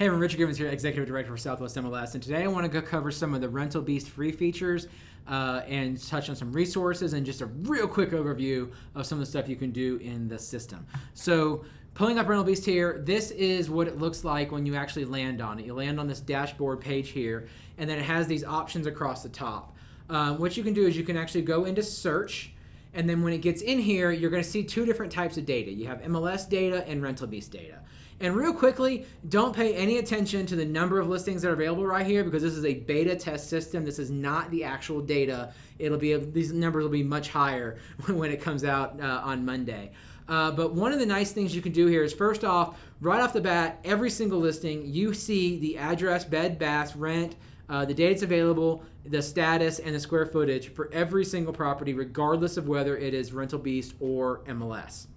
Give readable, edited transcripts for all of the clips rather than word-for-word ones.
Hey, I'm Richard Gibbons here, Executive Director for Southwest MLS, and today I want to go cover some of the Rental Beast free features and touch on some resources and just a real quick overview of some of the stuff you can do in the system. So, pulling up Rental Beast here, this is what it looks like when you actually land on it. You land on this dashboard page here, and then it has these options across the top. What you can do is you can actually go into search, and then when it gets in here, you're going to see two different types of data. You have MLS data and Rental Beast data. And real quickly, don't pay any attention to the number of listings that are available right here because this is a beta test system. This is not the actual data. These numbers will be much higher when it comes out on Monday. But one of the nice things you can do here is, first off, right off the bat, every single listing, you see the address, bed, bath, rent, the date it's available, the status, and the square footage for every single property, regardless of whether it is Rental Beast or MLS.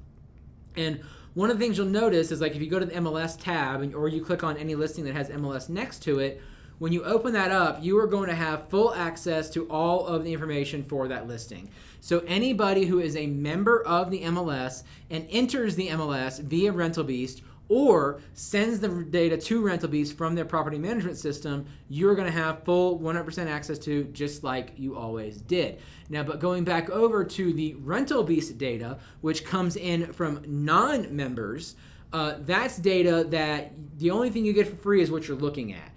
And one of the things you'll notice is, like, if you go to the MLS tab or you click on any listing that has MLS next to it, when you open that up, you are going to have full access to all of the information for that listing. So anybody who is a member of the MLS and enters the MLS via Rental Beast or sends the data to Rental Beast from their property management system, you're going to have full 100% access to, just like you always did. Now, but going back over to the Rental Beast data, which comes in from non-members, that's data that the only thing you get for free is what you're looking at.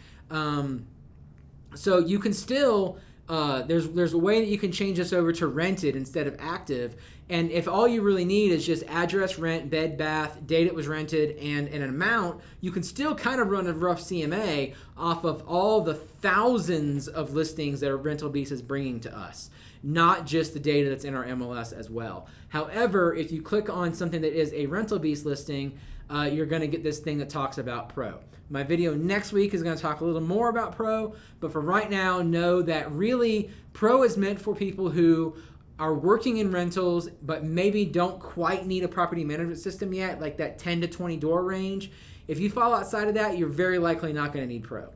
So you can still, there's a way that you can change this over to rented instead of active. And if all you really need is just address, rent, bed, bath, date it was rented, and an amount, you can still kind of run a rough CMA off of all the thousands of listings that Rental Beast is bringing to us, not just the data that's in our MLS as well. However, if you click on something that is a Rental Beast listing, you're going to get this thing that talks about Pro. My video next week is going to talk a little more about Pro, but for right now, know that really Pro is meant for people who are working in rentals but maybe don't quite need a property management system yet, like that 10 to 20 door range. If you fall outside of that, you're very likely not going to need Pro.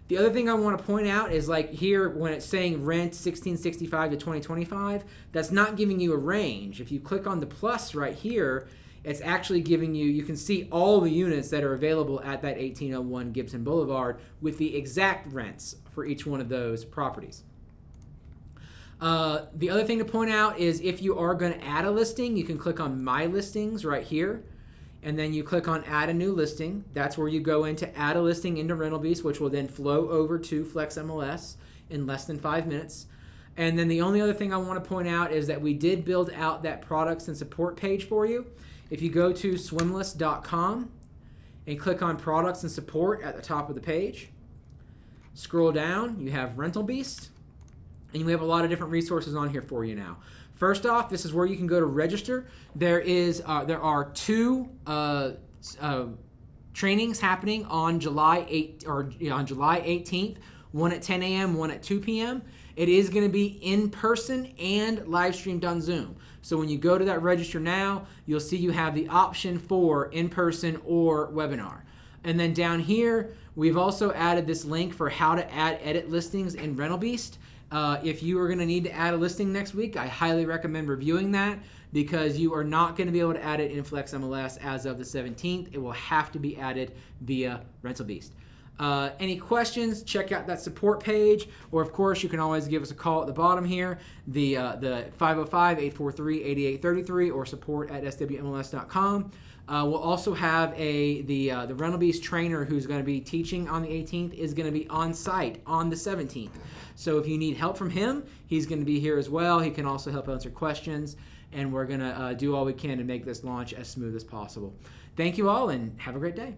The other thing I want to point out is, like here, when it's saying rent 1665 to 2025, that's not giving you a range. If you click on the plus right here, it's actually giving you can see all the units that are available at that 1801 Gibson Boulevard with the exact rents for each one of those properties. The other thing to point out is, if you are going to add a listing, you can click on My Listings right here, and then you click on Add a New Listing. That's where you go in to add a listing into Rental Beast, which will then flow over to Flex MLS in less than 5 minutes. And then the only other thing I want to point out is that we did build out that products and support page for you. If you go to SWMLS.com and click on Products and Support at the top of the page, scroll down, you have Rental Beast, and we have a lot of different resources on here for you now. First off, this is where you can go to register. There are two trainings happening on July 18th, one at 10 a.m., one at 2 p.m. It is going to be in person and live streamed on Zoom. So when you go to that register now, you'll see you have the option for in person or webinar. And then down here, we've also added this link for how to edit listings in Rental Beast. If you are going to need to add a listing next week, I highly recommend reviewing that, because you are not going to be able to add it in Flex MLS as of the 17th. It will have to be added via Rental Beast. Any questions, check out that support page, or of course you can always give us a call at the bottom here, the 505-843-8833, or support at SWMLS.com. We'll also have the Rental Beast trainer who's going to be teaching on the 18th is going to be on site on the 17th. So if you need help from him, he's going to be here as well. He can also help answer questions, and we're going to do all we can to make this launch as smooth as possible. Thank you all, and have a great day.